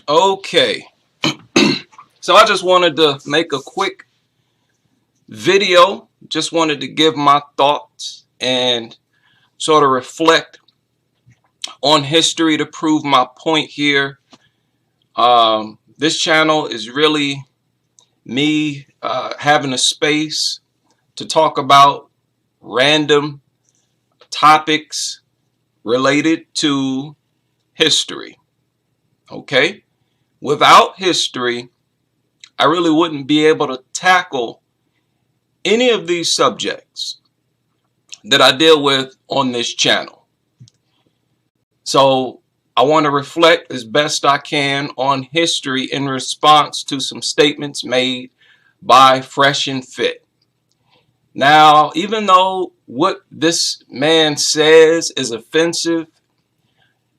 Okay, so I just wanted to make a quick video. Just wanted to give my thoughts and sort of reflect on history to prove my point here. This channel is really me having a space to talk about random topics related to history. Okay? Without history, I really wouldn't be able to tackle any of these subjects that I deal with on this channel. So I want to reflect as best I can on history in response to some statements made by Fresh&Fit. Now, even though what this man says is offensive,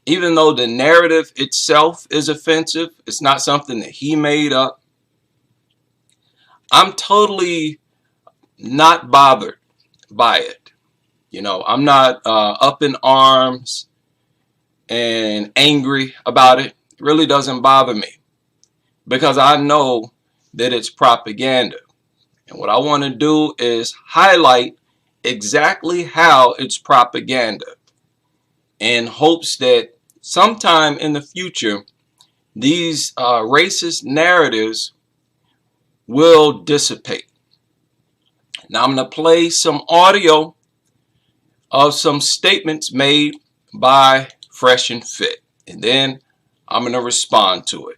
even though the narrative itself is offensive, it's not something that he made up, I'm totally not bothered by it. You know, I'm not up in arms and angry about it. It really doesn't bother me because I know that it's propaganda. And what I want to do is highlight exactly how it's propaganda in hopes that sometime in the future, these racist narratives will dissipate. Now I'm going to play some audio of some statements made by Fresh&Fit, and then I'm going to respond to it.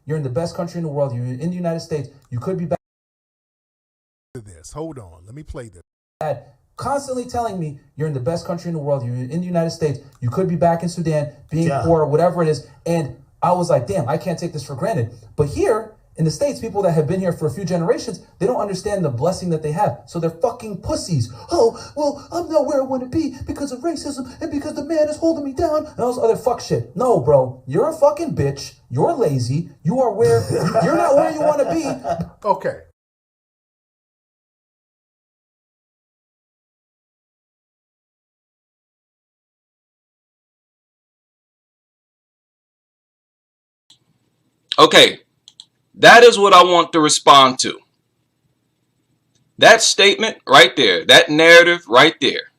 You're in the best country in the world. You're in the United States. You could be back. This. Hold on. Let me play this. Dad constantly telling me you're in the best country in the world. You're in the United States. You could be back in Sudan, being poor, whatever it is. And I was like, damn, I can't take this for granted. But here in the States, people that have been here for a few generations, they don't understand the blessing that they have. So they're fucking pussies. Oh, well, I'm not where I want to be because of racism and because the man is holding me down and all this other fuck shit. No, bro, you're a fucking bitch. You're lazy. You are where, you're not where you want to be. Okay. Okay, that is what I want to respond to. That statement right there, that narrative right there.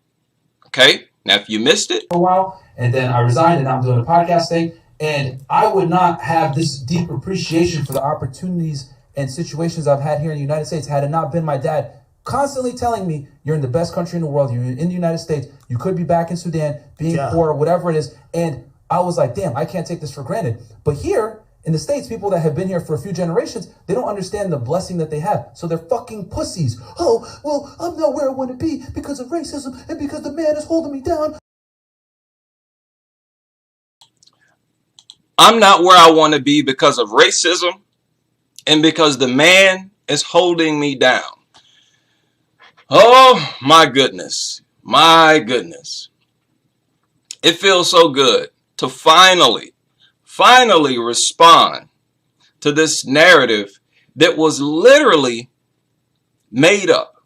Okay, now if you missed it. For a while, and then I resigned and I'm doing a podcast thing. And I would not have this deep appreciation for the opportunities and situations I've had here in the United States had it not been my dad constantly telling me you're in the best country in the world. You're in the United States. You could be back in Sudan, being poor, whatever it is. And I was like, damn, I can't take this for granted. But here in the States, people that have been here for a few generations, they don't understand the blessing that they have. So they're fucking pussies. Oh, well, I'm not where I want to be because of racism and because the man is holding me down. I'm not where I want to be because of racism and because the man is holding me down. Oh, my goodness. My goodness. It feels so good to finally respond to this narrative that was literally made up.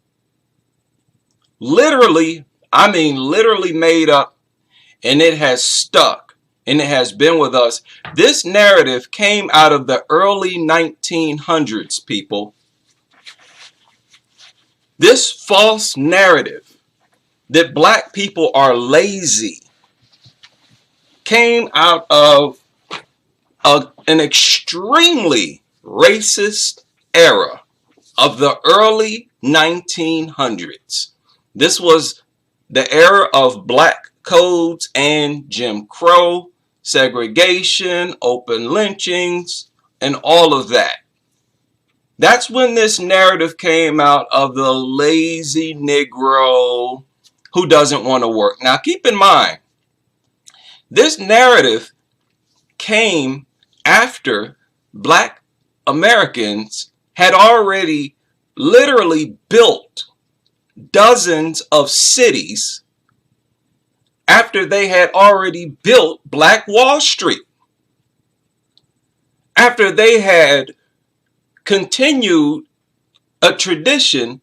Literally, I mean literally made up, and it has stuck. And it has been with us. This narrative came out of the early 1900s, people. This false narrative that black people are lazy came out of an extremely racist era of the early 1900s. This was the era of black codes and Jim Crow, segregation, open lynchings, and all of that. That's when this narrative came out of the lazy Negro who doesn't want to work. Now, keep in mind, this narrative came after black Americans had already literally built dozens of cities after they had already built Black Wall Street, after they had continued a tradition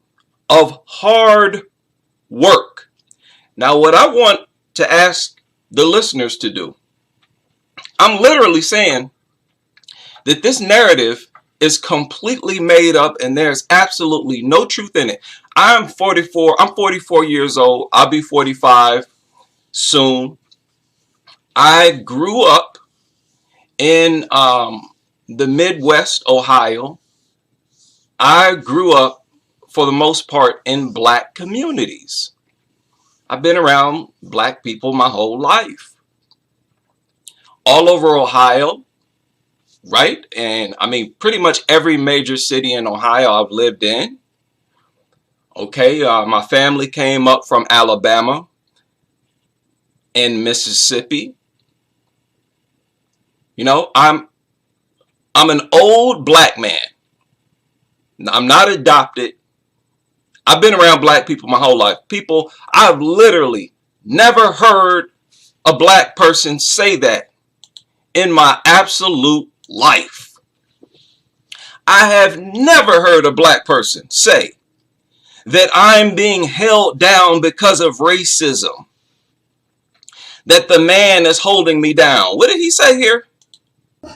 of hard work. Now, what I want to ask the listeners to do. I'm literally saying that this narrative is completely made up and there's absolutely no truth in it. I'm 44 years old. I'll be 45 soon. I grew up in the Midwest, Ohio. I grew up, for the most part, in black communities. I've been around black people my whole life. All over Ohio, right? And I mean, pretty much every major city in Ohio I've lived in. Okay, my family came up from Alabama and Mississippi. You know, I'm an old black man. I'm not adopted. I've been around black people my whole life. People, I've literally never heard a black person say that in my absolute life. I have never heard a black person say that I'm being held down because of racism, that the man is holding me down. What did he say here?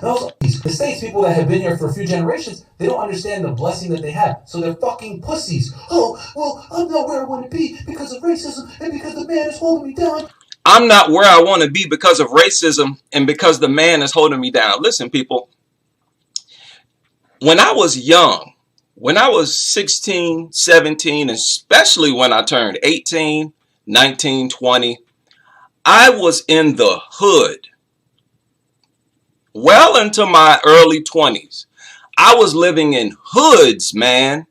No, the States people that have been here for a few generations, they don't understand the blessing that they have. So they're fucking pussies. Oh, well, I'm not where I want to be because of racism and because the man is holding me down. I'm not where I want to be because of racism and because the man is holding me down. Listen, people, when I was young, when I was 16, 17, especially when I turned 18, 19, 20, I was in the hood. Well into my early 20s. I was living in hoods, man.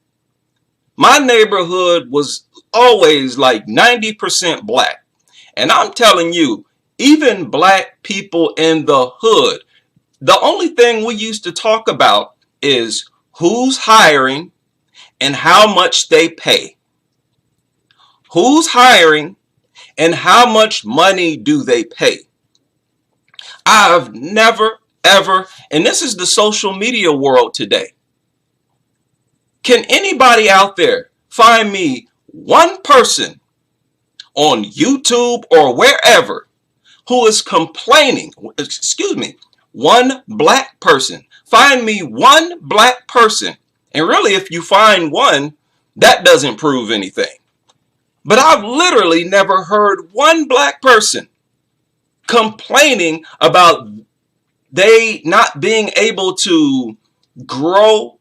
My neighborhood was always like 90% black. And I'm telling you, even black people in the hood, the only thing we used to talk about is who's hiring and how much they pay. Who's hiring and how much money do they pay? I've never, ever, and this is the social media world today. Can anybody out there find me one person on YouTube or wherever who is complaining, one black person? Find me one black person. And really, if you find one, that doesn't prove anything. But I've literally never heard one black person complaining about they not being able to grow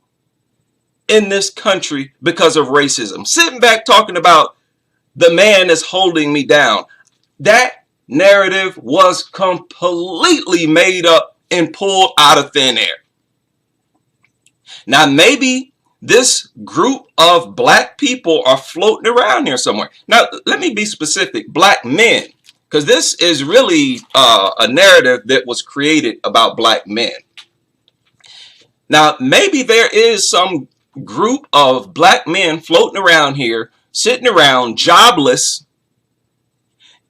in this country because of racism. Sitting back talking about the man is holding me down. That narrative was completely made up and pulled out of thin air. Now, maybe this group of black people are floating around here somewhere. Now, let me be specific. Black men. Because this is really a narrative that was created about black men. Now, maybe there is some group of black men floating around here, sitting around jobless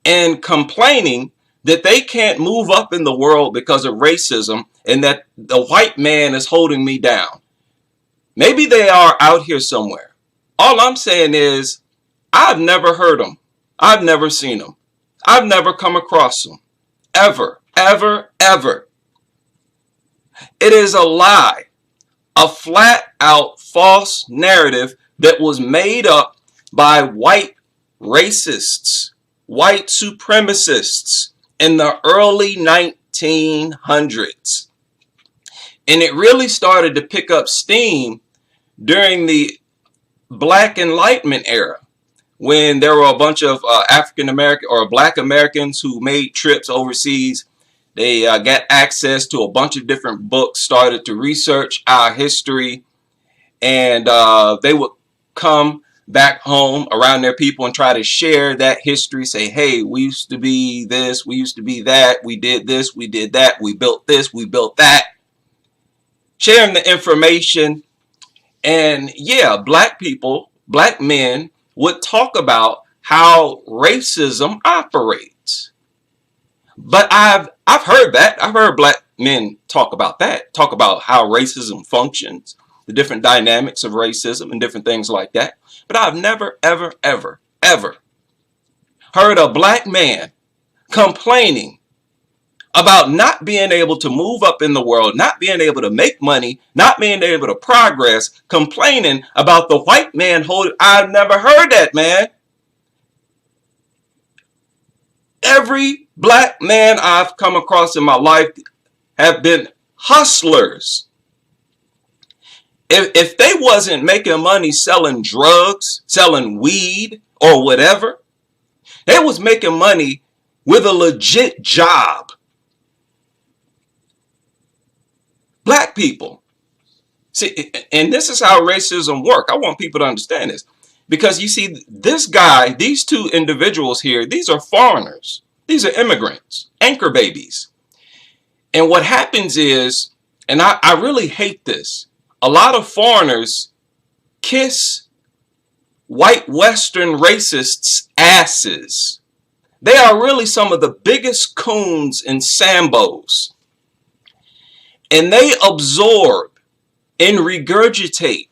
and complaining that they can't move up in the world because of racism and that the white man is holding me down. Maybe they are out here somewhere. All I'm saying is I've never heard them. I've never seen them. I've never come across them. Ever, ever, ever. It is a lie. A flat out false narrative that was made up by white racists, white supremacists in the early 1900s. And it really started to pick up steam during the Black Enlightenment era, when there were a bunch of African American or Black Americans who made trips overseas. They got access to a bunch of different books, started to research our history, and they would come back home around their people and try to share that history. Say, hey, we used to be this, we used to be that, we did this, we did that, we built this, we built that. Sharing the information. And yeah, black people, black men would talk about how racism operates. But I've heard that. I've heard black men talk about that, talk about how racism functions, the different dynamics of racism and different things like that. But I've never, ever, ever, ever heard a black man complaining about not being able to move up in the world, not being able to make money, not being able to progress, complaining about the white man holding. I've never heard that, man. Every black man I've come across in my life have been hustlers. If they wasn't making money selling drugs, selling weed, or whatever, they was making money with a legit job. Black people. See, and this is how racism works. I want people to understand this. Because you see, this guy, these two individuals here, these are foreigners. These are immigrants, anchor babies. And what happens is, and I really hate this, a lot of foreigners kiss white Western racists' asses. They are really some of the biggest coons and sambos. And they absorb and regurgitate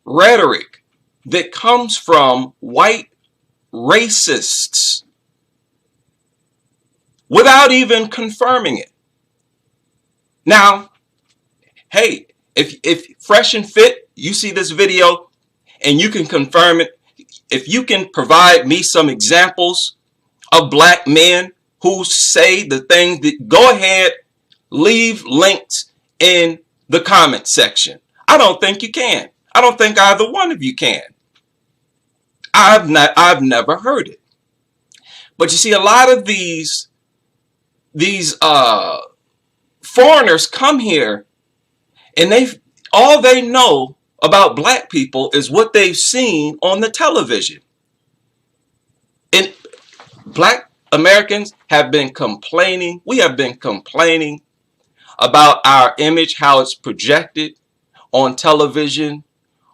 rhetoric that comes from white racists without even confirming it. Now, hey, if Fresh and Fit, you see this video and you can confirm it, if you can provide me some examples of black men who say the things that, go ahead, leave links in the comment section. I don't think you can. I don't think either one of you can. I've never heard it. But you see, a lot of these foreigners come here and all they know about black people is what they've seen on the television. And black Americans have been complaining. We have been complaining about our image, how it's projected on television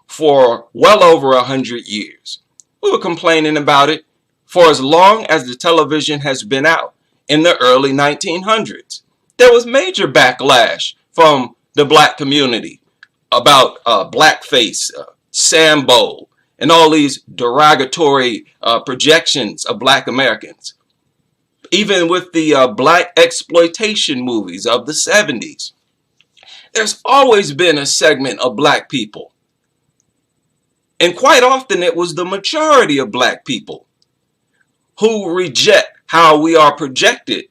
for well over 100 years. We were complaining about it for as long as the television has been out in the early 1900s. There was major backlash from the black community about blackface, Sambo, and all these derogatory projections of black Americans. Even with the black exploitation movies of the 70s. There's always been a segment of black people. And quite often it was the majority of black people who reject how we are projected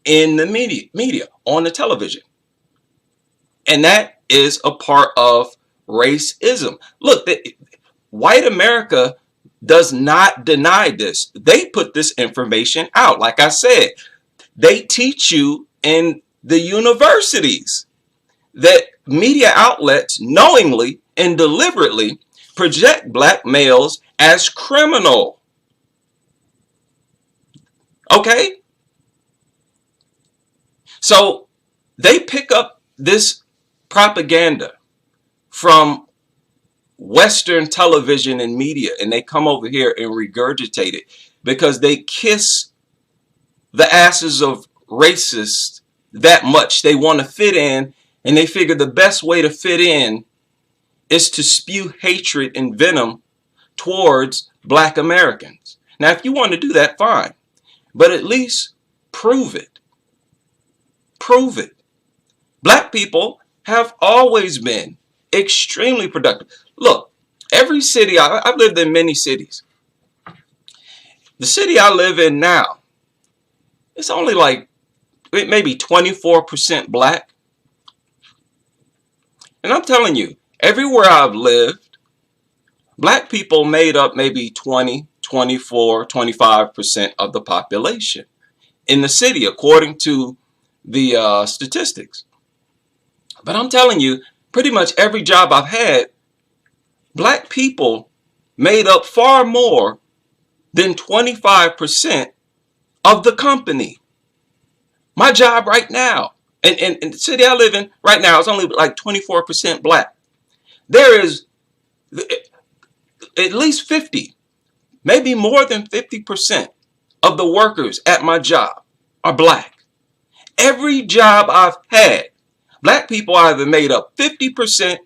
in the media on the television. And that is a part of racism. Look, white America does not deny this. They put this information out. Like I said, they teach you in the universities that media outlets knowingly and deliberately project black males as criminal. Okay? So they pick up this propaganda from Western television and media, and they come over here and regurgitate it because they kiss the asses of racists that much. They want to fit in, and they figure the best way to fit in is to spew hatred and venom towards black Americans. Now, if you want to do that, fine, but at least prove it. Prove it. Black people have always been extremely productive. Look, every city, I've lived in many cities. The city I live in now, it's only like maybe 24% black. And I'm telling you, everywhere I've lived, black people made up maybe 20, 24, 25% of the population in the city, according to the statistics. But I'm telling you, pretty much every job I've had, black people made up far more than 25% of the company. My job right now, and the city I live in right now, is only like 24% black. There is at least 50, maybe more than 50% of the workers at my job are black. Every job I've had, black people either made up 50%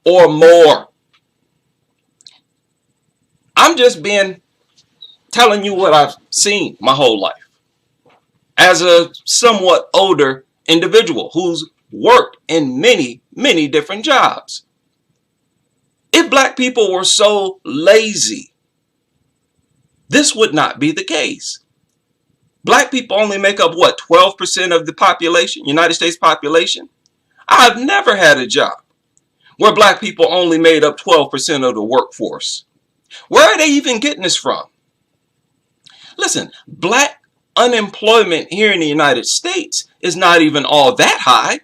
or more. I'm just telling you what I've seen my whole life. as a somewhat older individual who's worked in many, many different jobs. If black people were so lazy, this would not be the case. Black people only make up, what, 12% of the population, United States population? I've never had a job where black people only made up 12% of the workforce. Where are they even getting this from? Listen, black unemployment here in the United States is not even all that high.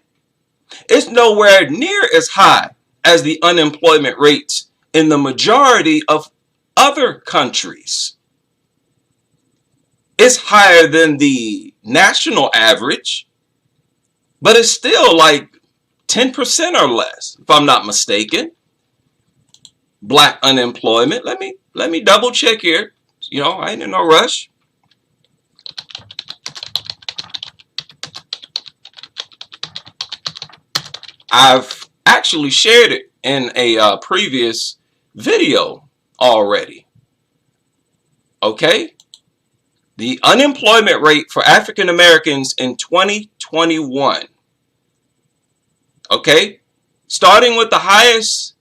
It's nowhere near as high as the unemployment rates in the majority of other countries. It's higher than the national average, but it's still like 10% or less, if I'm not mistaken. Black unemployment. Let me double check here. You know, I ain't in no rush. I've actually shared it in a previous video already. Okay? The unemployment rate for African Americans in 2021. Okay? Starting with the highest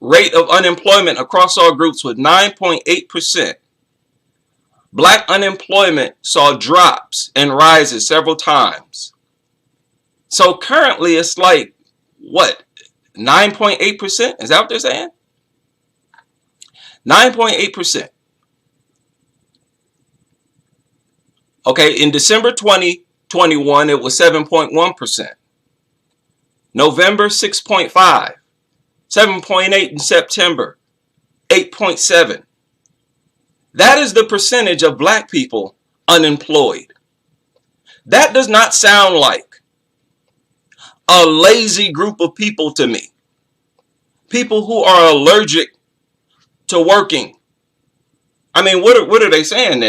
rate of unemployment across all groups with 9.8%. Black unemployment saw drops and rises several times. So currently it's like, what, 9.8%? Is that what they're saying? 9.8%. Okay, in December 2021, it was 7.1%. November, 6.5. 7.8 in September. 8.7. That is the percentage of black people unemployed. That does not sound like a lazy group of people to me. People who are allergic to working. I mean, what are they saying?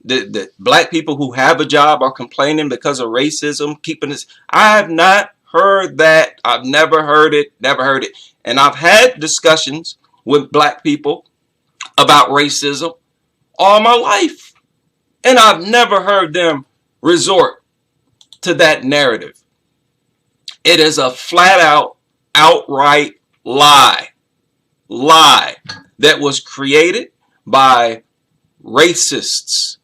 That black people who have a job are complaining because of racism, keeping this? I have not heard that. I've never heard it, never heard it. And I've had discussions with black people about racism all my life. And I've never heard them resort to that narrative. It is a flat out, outright lie. Lie that was created by racists.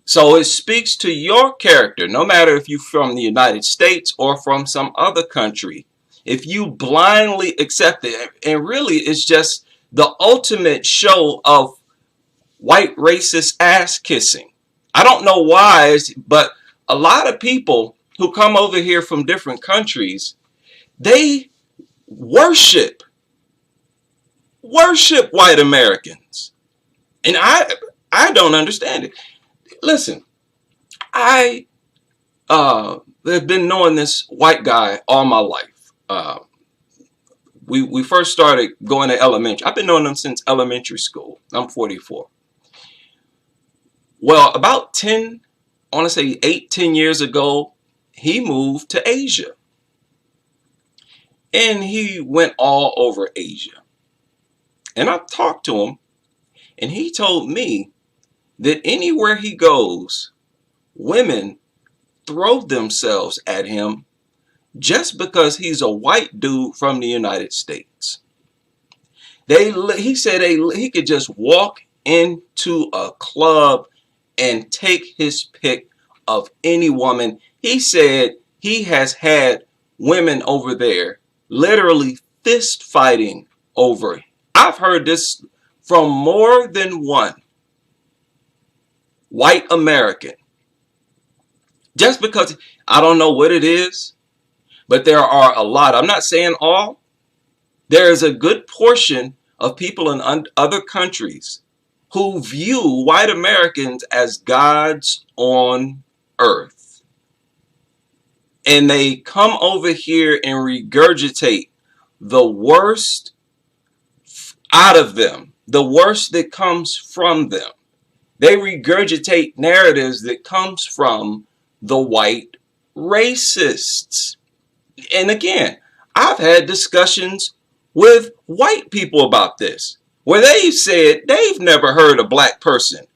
So it speaks to your character, no matter if you're from the United States or from some other country. If you blindly accept it, and really it's just the ultimate show of white racist ass kissing. I don't know why, but a lot of people who come over here from different countries, they worship white Americans. And I don't understand it. Listen, I have been knowing this white guy all my life. We first started going to elementary. I've been knowing him since elementary school. I'm 44. Well, about 10, I want to say 8-10 years ago, he moved to Asia. And he went all over Asia. And I talked to him, and he told me that anywhere he goes, women throw themselves at him just because he's a white dude from the United States. He said he could just walk into a club and take his pick of any woman. He said he has had women over there literally fist fighting over it. I've heard this from more than one white American. Just because, I don't know what it is, but there are a lot. I'm not saying all. There is a good portion of people in other countries who view white Americans as gods on earth. And they come over here and regurgitate the worst out of them, the worst that comes from them. They regurgitate narratives that comes from the white racists. And again, I've had discussions with white people about this, where they've said they've never heard a black person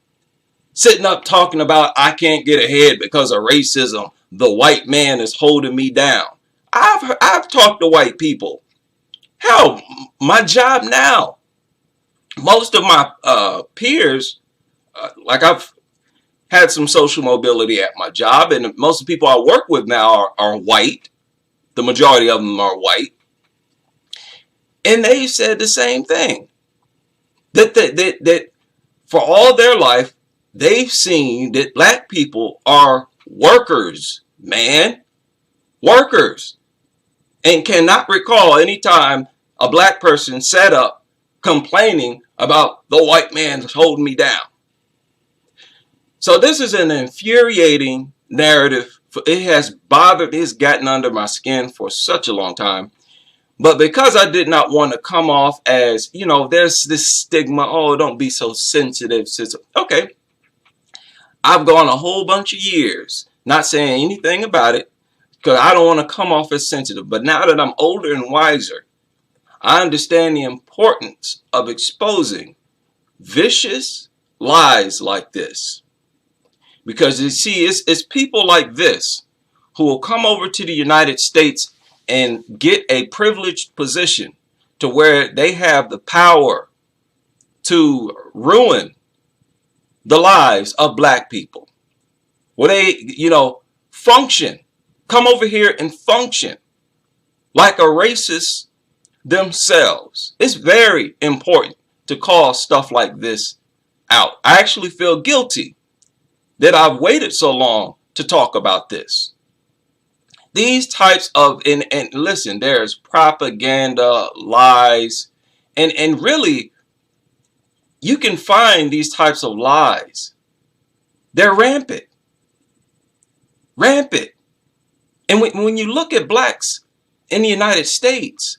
sitting up talking about I can't get ahead because of racism. The white man is holding me down. I've talked to white people. Hell, my job now, most of my peers, like I've had some social mobility at my job, and most of the people I work with now are white. The majority of them are white. And they said the same thing. That for all their life, they've seen that black people are workers, man. Workers. And cannot recall any time a black person sat up complaining about the white man's holding me down. So this is an infuriating narrative. It has bothered, it's gotten under my skin for such a long time. But because I did not want to come off as, you know, there's this stigma, oh, don't be so sensitive. Okay, I've gone a whole bunch of years not saying anything about it because I don't want to come off as sensitive. But now that I'm older and wiser, I understand the importance of exposing vicious lies like this. Because you see, it's people like this who will come over to the United States and get a privileged position to where they have the power to ruin the lives of black people. Where they, you know, function, come over here and function like a racist themselves. It's very important to call stuff like this out. I actually feel guilty that I've waited so long to talk about this. These types of, and listen, there's propaganda, lies, and really, you can find these types of lies. They're rampant. Rampant. And when you look at blacks in the United States,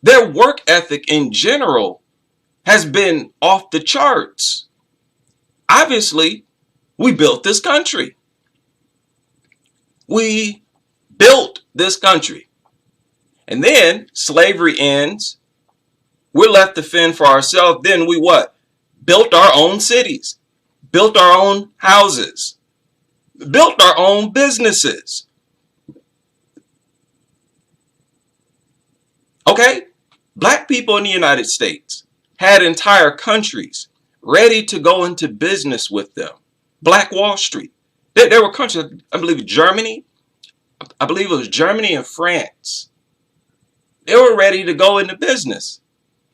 their work ethic in general has been off the charts. Obviously, we built this country. We built this country. And then slavery ends. We're left to fend for ourselves. Then we what? Built our own cities. Built our own houses. Built our own businesses. Okay? Black people in the United States had entire countries ready to go into business with them. Black Wall Street. There were countries, I believe Germany. I believe it was Germany and France. They were ready to go into business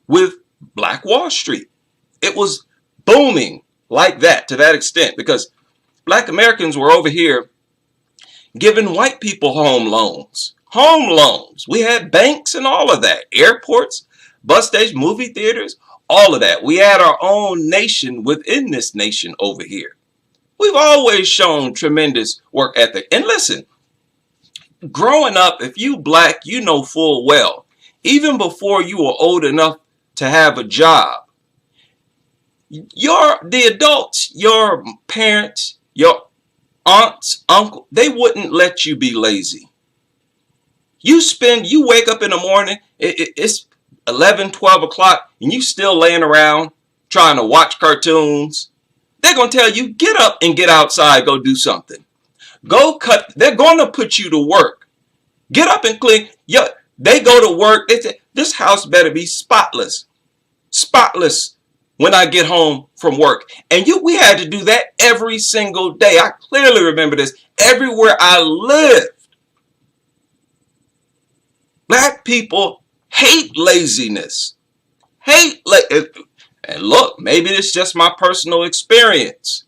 with Black Wall Street. It was booming like that, to that extent, because black Americans were over here giving white people home loans. Home loans. We had banks and all of that. Airports, bus stations, movie theaters, all of that. We had our own nation within this nation over here. We've always shown tremendous work ethic. And listen, growing up, if you black, you know full well, even before you were old enough to have a job, the adults, your parents, your aunts, uncle, they wouldn't let you be lazy. You wake up in the morning, it's 11, 12 o'clock, and you still laying around trying to watch cartoons. They're going to tell you, get up and get outside, go do something. Go cut. They're going to put you to work. Get up and clean. They go to work. They say, this house better be spotless. Spotless when I get home from work. And we had to do that every single day. I clearly remember this. Everywhere I lived, black people hate laziness. And look, maybe it's just my personal experience.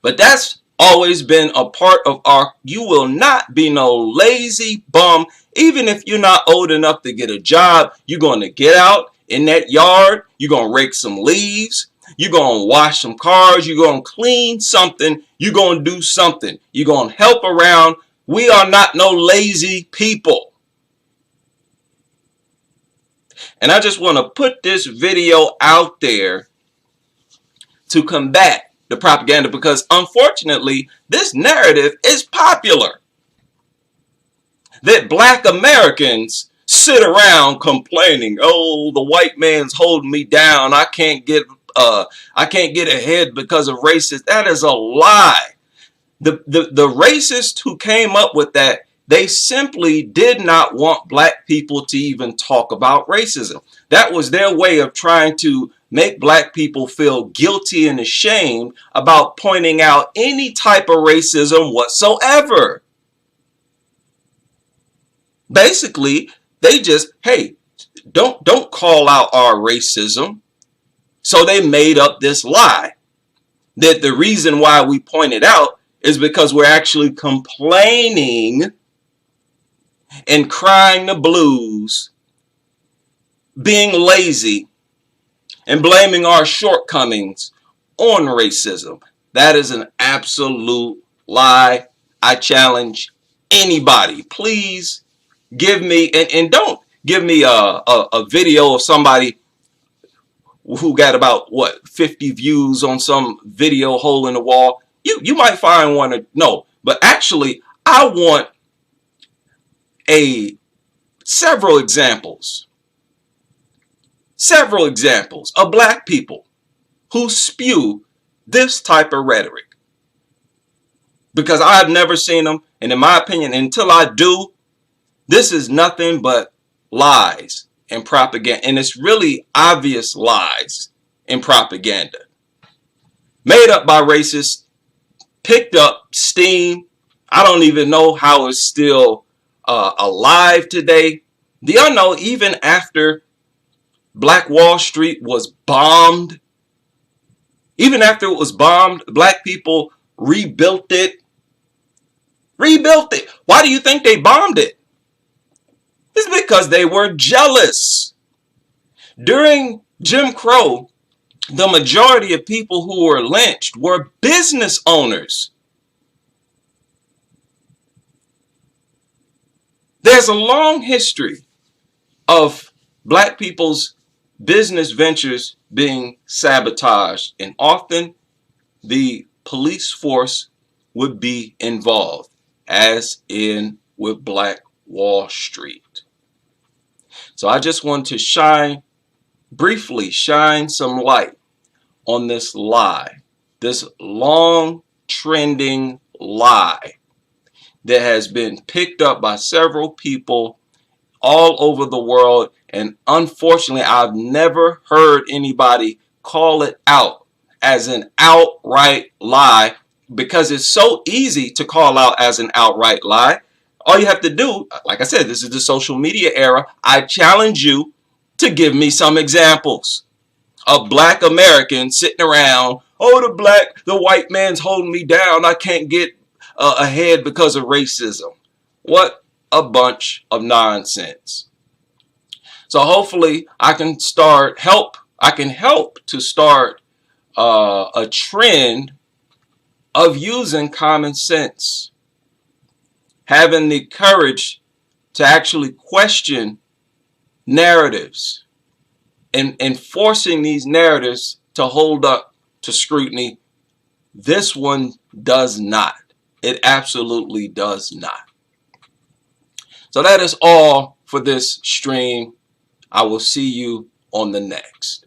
But that's always been a part of you will not be no lazy bum. Even if you're not old enough to get a job, you're going to get out in that yard. You're going to rake some leaves. You're going to wash some cars. You're going to clean something. You're going to do something. You're going to help around. We are not no lazy people. And I just want to put this video out there to combat the propaganda, because unfortunately, this narrative is popular. That black Americans sit around complaining, oh, the white man's holding me down. I can't get I can't get ahead because of racism. That is a lie. The racists who came up with that, they simply did not want black people to even talk about racism. That was their way of trying to make black people feel guilty and ashamed about pointing out any type of racism whatsoever. Basically, they just, hey, don't call out our racism. So they made up this lie that the reason why we point it out is because we're actually complaining and crying the blues, being lazy, and blaming our shortcomings on racism. That is an absolute lie. I challenge anybody. Please give me, and don't give me a video of somebody who got about, 50 views on some video hole in the wall. You might find one or no, but actually I want several examples of black people who spew this type of rhetoric, because I've never seen them, and in my opinion, until I do, this is nothing but lies and propaganda, and it's really obvious lies and propaganda made up by racists, picked up steam. I don't even know how it's still alive today. Do y'all know even after Black Wall Street was bombed, even after it was bombed, black people rebuilt it? Why do you think they bombed it? It's because they were jealous. During Jim Crow, the majority of people who were lynched were business owners. There's a long history of black people's business ventures being sabotaged, and often the police force would be involved, as in with Black Wall Street. So I just want to briefly shine some light on this lie, this long trending lie that has been picked up by several people all over the world. And unfortunately, I've never heard anybody call it out as an outright lie, because it's so easy to call out as an outright lie. All you have to do, like I said, this is the social media era. I challenge you to give me some examples of black Americans sitting around, oh, the white man's holding me down, I can't get ahead because of racism. What a bunch of nonsense. So hopefully I can help to start a trend of using common sense, having the courage to actually question narratives, and forcing these narratives to hold up to scrutiny. This one does not. It absolutely does not. So that is all for this stream. I will see you on the next.